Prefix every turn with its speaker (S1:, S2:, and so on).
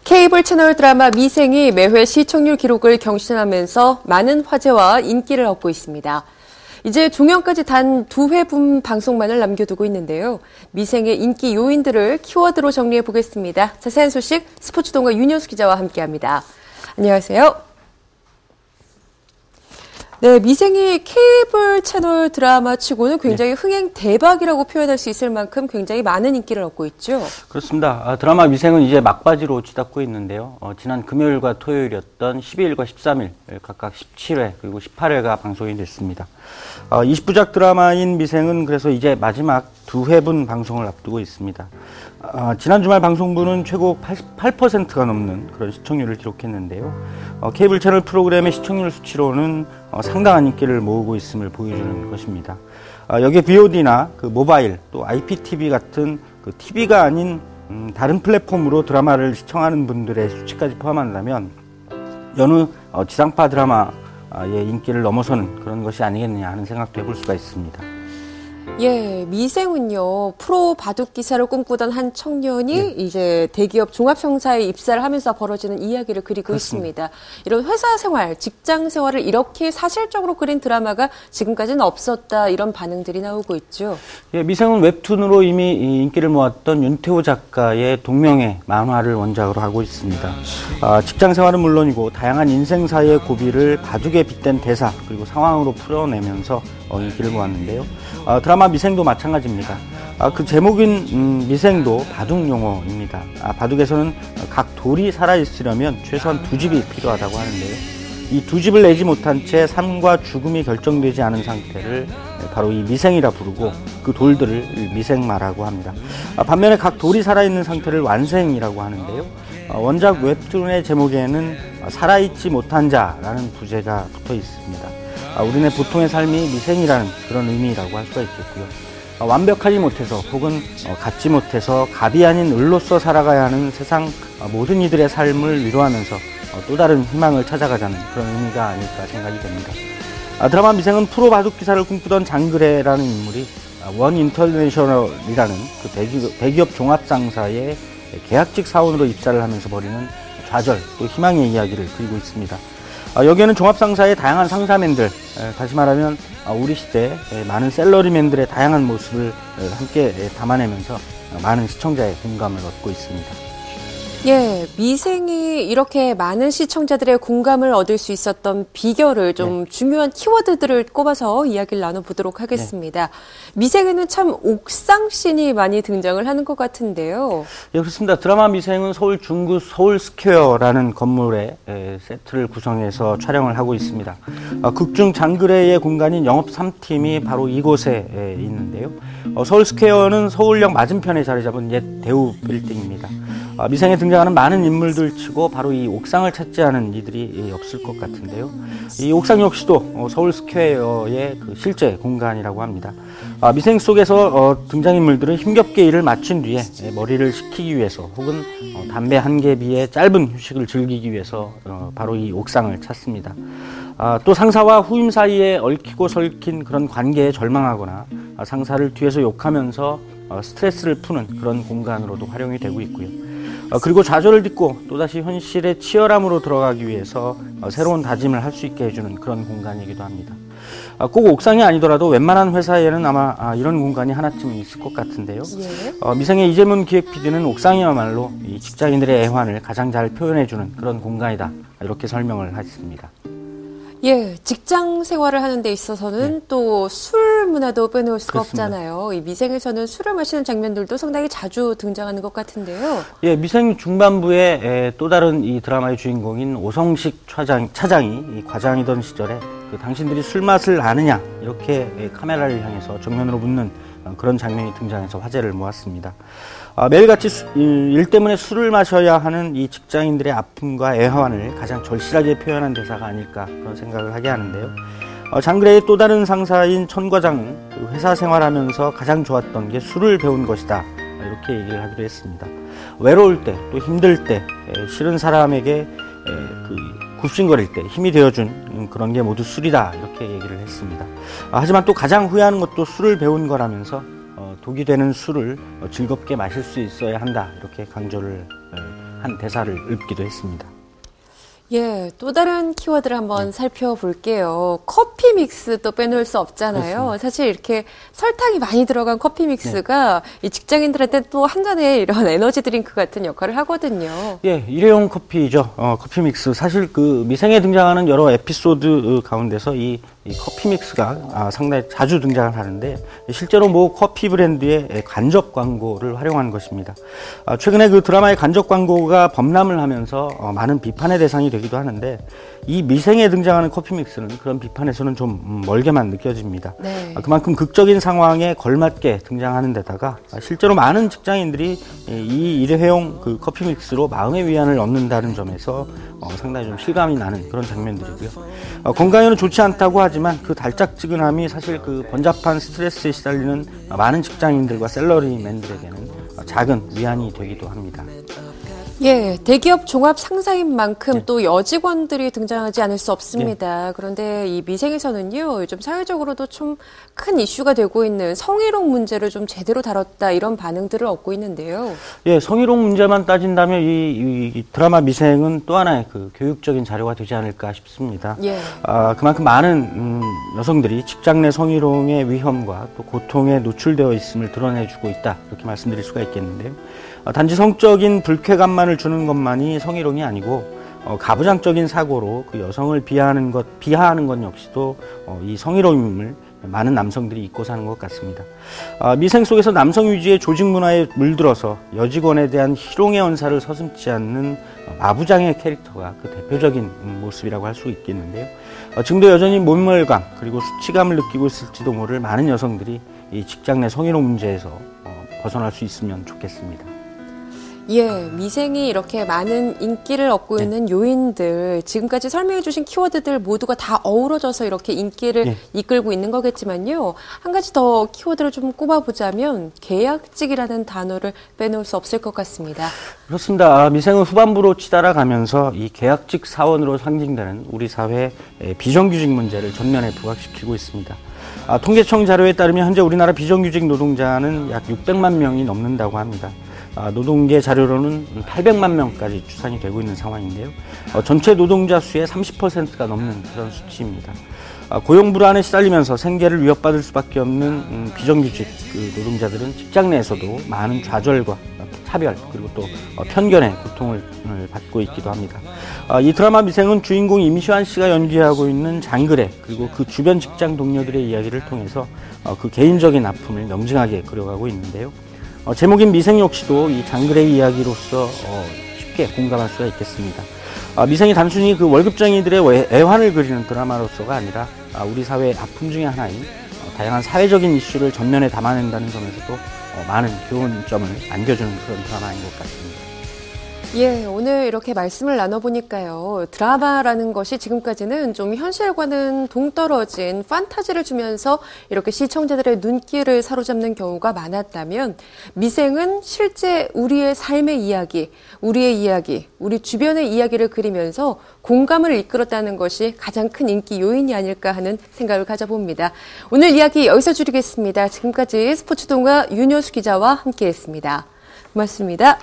S1: 케이블 채널 드라마 미생이 매회 시청률 기록을 경신하면서 많은 화제와 인기를 얻고 있습니다. 이제 종영까지 단 2회분 방송만을 남겨두고 있는데요. 미생의 인기 요인들을 키워드로 정리해 보겠습니다. 자세한 소식 스포츠동과 윤효수 기자와 함께합니다. 안녕하세요. 네, 미생이 케이블 채널 드라마 치고는 굉장히 흥행 대박이라고 표현할 수 있을 만큼 굉장히 많은 인기를 얻고 있죠.
S2: 그렇습니다. 드라마 미생은 이제 막바지로 치닫고 있는데요. 지난 금요일과 토요일이었던 12일과 13일 각각 17회 그리고 18회가 방송이 됐습니다. 20부작 드라마인 미생은 그래서 이제 마지막 2회분 방송을 앞두고 있습니다. 지난 주말 방송분은 최고 88%가 넘는 그런 시청률을 기록했는데요. 케이블 채널 프로그램의 시청률 수치로는 상당한 인기를 모으고 있음을 보여주는 것입니다. 여기에 VOD나 그 모바일 또 IPTV 같은 그 TV가 아닌 다른 플랫폼으로 드라마를 시청하는 분들의 수치까지 포함한다면 여느 지상파 드라마의 인기를 넘어서는 그런 것이 아니겠느냐 하는 생각도 해볼 수가 있습니다.
S1: 예, 미생은요, 프로 바둑 기사를 꿈꾸던 한 청년이 이제 대기업 종합형사에 입사를 하면서 벌어지는 이야기를 그리고
S2: 그렇습니다.
S1: 있습니다. 이런 회사 생활, 직장 생활을 이렇게 사실적으로 그린 드라마가 지금까지는 없었다, 이런 반응들이 나오고 있죠.
S2: 예, 미생은 웹툰으로 이미 인기를 모았던 윤태호 작가의 동명의 만화를 원작으로 하고 있습니다. 직장 생활은 물론이고 다양한 인생사의 고비를 바둑에 빗댄 대사 그리고 상황으로 풀어내면서 인기를 모았는데요. 드라마 미생도 마찬가지입니다. 그 제목인 미생도 바둑 용어입니다. 바둑에서는 각 돌이 살아있으려면 최소한 2집이 필요하다고 하는데요. 이 2집을 내지 못한 채 삶과 죽음이 결정되지 않은 상태를 바로 이 미생이라 부르고 그 돌들을 미생마라고 합니다. 반면에 각 돌이 살아있는 상태를 완생이라고 하는데요. 원작 웹툰의 제목에는 살아있지 못한 자라는 부제가 붙어 있습니다. 우리네 보통의 삶이 미생이라는 그런 의미라고 할 수가 있겠고요. 완벽하지 못해서 혹은 갖지 못해서 갑이 아닌 을로서 살아가야 하는 세상 모든 이들의 삶을 위로하면서 또 다른 희망을 찾아가자는 그런 의미가 아닐까 생각이 됩니다. 드라마 미생은 프로 바둑 기사를 꿈꾸던 장그래라는 인물이 원 인터내셔널이라는 그 대기업 종합상사의 계약직 사원으로 입사를 하면서 벌이는 좌절 또 희망의 이야기를 그리고 있습니다. 여기에는 종합상사의 다양한 상사맨들, 다시 말하면 우리 시대 많은 셀러리맨들의 다양한 모습을 함께 담아내면서 많은 시청자의 공감을 얻고 있습니다.
S1: 예, 미생이 이렇게 많은 시청자들의 공감을 얻을 수 있었던 비결을 좀 중요한 키워드들을 꼽아서 이야기를 나눠보도록 하겠습니다. 미생에는 참 옥상씬이 많이 등장을 하는 것 같은데요.
S2: 예, 그렇습니다. 드라마 미생은 서울 중구 서울스퀘어라는 건물의 세트를 구성해서 촬영을 하고 있습니다. 극중 장그래의 공간인 영업 3팀이 바로 이곳에 있는데요. 서울스퀘어는 서울역 맞은편에 자리 잡은 옛 대우 빌딩입니다. 미생에 등장하는 많은 인물들 치고 바로 이 옥상을 찾지 않은 이들이 없을 것 같은데요. 이 옥상 역시도 서울스퀘어의 그 실제 공간이라고 합니다. 미생 속에서 등장인물들은 힘겹게 일을 마친 뒤에 머리를 식히기 위해서 혹은 담배 한 개비의 짧은 휴식을 즐기기 위해서 바로 이 옥상을 찾습니다. 또 상사와 후임 사이에 얽히고 설킨 그런 관계에 절망하거나 상사를 뒤에서 욕하면서 스트레스를 푸는 그런 공간으로도 활용이 되고 있고요. 그리고 좌절을 딛고 또다시 현실의 치열함으로 들어가기 위해서 새로운 다짐을 할 수 있게 해주는 그런 공간이기도 합니다. 꼭 옥상이 아니더라도 웬만한 회사에는 아마 이런 공간이 하나쯤은 있을 것 같은데요. 미생의 이재문 기획 PD는 옥상이야말로 이 직장인들의 애환을 가장 잘 표현해주는 그런 공간이다, 이렇게 설명을 했습니다.
S1: 예, 직장 생활을 하는 데 있어서는 또 술 문화도 빼놓을 수가
S2: 그렇습니다.
S1: 없잖아요. 이 미생에서는 술을 마시는 장면들도 상당히 자주 등장하는 것 같은데요.
S2: 예, 미생 중반부에 또 다른 이 드라마의 주인공인 오성식 차장이 이 과장이던 시절에 당신들이 술 맛을 아느냐 이렇게 카메라를 향해서 정면으로 묻는 그런 장면이 등장해서 화제를 모았습니다. 매일같이 일 때문에 술을 마셔야 하는 이 직장인들의 아픔과 애환을 가장 절실하게 표현한 대사가 아닐까 그런 생각을 하게 하는데요. 장그래의 또 다른 상사인 천 과장은 회사 생활하면서 가장 좋았던 게 술을 배운 것이다, 이렇게 얘기를 하기도 했습니다. 외로울 때 또 힘들 때 싫은 사람에게 굽신거릴 때 힘이 되어준 그런 게 모두 술이다, 이렇게 얘기를 했습니다. 하지만 또 가장 후회하는 것도 술을 배운 거라면서 독이 되는 술을 즐겁게 마실 수 있어야 한다, 이렇게 강조를 한 대사를 읊기도 했습니다.
S1: 예, 또 다른 키워드를 한번 살펴볼게요. 커피 믹스 또 빼놓을 수 없잖아요.
S2: 그렇습니다.
S1: 사실 이렇게 설탕이 많이 들어간 커피 믹스가 이 직장인들한테 또 한 잔의 이런 에너지 드링크 같은 역할을 하거든요.
S2: 예, 일회용 커피죠. 커피 믹스. 사실 그 미생에 등장하는 여러 에피소드 가운데서 이 커피 믹스가 상당히 자주 등장을 하는데 실제로 모 커피 브랜드의 간접 광고를 활용한 것입니다. 최근에 그 드라마의 간접 광고가 범람을 하면서 많은 비판의 대상이 되기도 하는데 이 미생에 등장하는 커피 믹스는 그런 비판에서는 좀 멀게만 느껴집니다.
S1: 네.
S2: 그만큼 극적인 상황에 걸맞게 등장하는 데다가 실제로 많은 직장인들이 이 일회용 그 커피 믹스로 마음의 위안을 얻는다는 점에서 상당히 좀 실감이 나는 그런 장면들이고요. 건강에는 좋지 않다고 하지만 그 달짝지근함이 사실 그 번잡한 스트레스에 시달리는 많은 직장인들과 샐러리맨들에게는 작은 위안이 되기도 합니다.
S1: 예, 대기업 종합 상사인 만큼 또 여직원들이 등장하지 않을 수 없습니다. 그런데 이 미생에서는요, 요즘 사회적으로도 좀 큰 이슈가 되고 있는 성희롱 문제를 좀 제대로 다뤘다 이런 반응들을 얻고 있는데요.
S2: 예, 성희롱 문제만 따진다면 이 드라마 미생은 또 하나의 그 교육적인 자료가 되지 않을까 싶습니다.
S1: 예.
S2: 그만큼 많은 여성들이 직장 내 성희롱의 위험과 또 고통에 노출되어 있음을 드러내주고 있다 이렇게 말씀드릴 수가 있겠는데요. 단지 성적인 불쾌감만을 주는 것만이 성희롱이 아니고 가부장적인 사고로 그 여성을 비하하는 것 역시도 이 성희롱임을 많은 남성들이 잊고 사는 것 같습니다. 미생 속에서 남성 위주의 조직 문화에 물들어서 여직원에 대한 희롱의 언사를 서슴지 않는 마부장의 캐릭터가 그 대표적인 모습이라고 할 수 있겠는데요. 지금도 여전히 모멸감 그리고 수치감을 느끼고 있을지도 모를 많은 여성들이 이 직장 내 성희롱 문제에서 벗어날 수 있으면 좋겠습니다.
S1: 예, 미생이 이렇게 많은 인기를 얻고 있는 요인들, 지금까지 설명해 주신 키워드들 모두가 다 어우러져서 이렇게 인기를 이끌고 있는 거겠지만요. 한 가지 더 키워드를 좀 꼽아보자면 계약직이라는 단어를 빼놓을 수 없을 것 같습니다. 그렇습니다.
S2: 미생은 후반부로 치달아가면서 이 계약직 사원으로 상징되는 우리 사회의 비정규직 문제를 전면에 부각시키고 있습니다. 통계청 자료에 따르면 현재 우리나라 비정규직 노동자는 약 600만 명이 넘는다고 합니다. 노동계 자료로는 800만 명까지 추산이 되고 있는 상황인데요. 전체 노동자 수의 30%가 넘는 그런 수치입니다. 고용 불안에 시달리면서 생계를 위협받을 수밖에 없는 비정규직 노동자들은 직장 내에서도 많은 좌절과 차별 그리고 또 편견의 고통을 받고 있기도 합니다. 이 드라마 미생은 주인공 임시완 씨가 연기하고 있는 장그래 그리고 그 주변 직장 동료들의 이야기를 통해서 그 개인적인 아픔을 명징하게 그려가고 있는데요. 제목인 미생 역시도 이 장그래의 이야기로서 쉽게 공감할 수가 있겠습니다. 미생이 단순히 그 월급쟁이들의 애환을 그리는 드라마로서가 아니라 우리 사회의 아픔 중에 하나인 다양한 사회적인 이슈를 전면에 담아낸다는 점에서도 많은 교훈점을 안겨주는 그런 드라마인 것 같습니다.
S1: 예, 오늘 이렇게 말씀을 나눠보니까요. 드라마라는 것이 지금까지는 좀 현실과는 동떨어진 판타지를 주면서 이렇게 시청자들의 눈길을 사로잡는 경우가 많았다면 미생은 실제 우리의 삶의 이야기, 우리의 이야기, 우리 주변의 이야기를 그리면서 공감을 이끌었다는 것이 가장 큰 인기 요인이 아닐까 하는 생각을 가져봅니다. 오늘 이야기 여기서 줄이겠습니다. 지금까지 스포츠동화 윤효수 기자와 함께했습니다. 고맙습니다.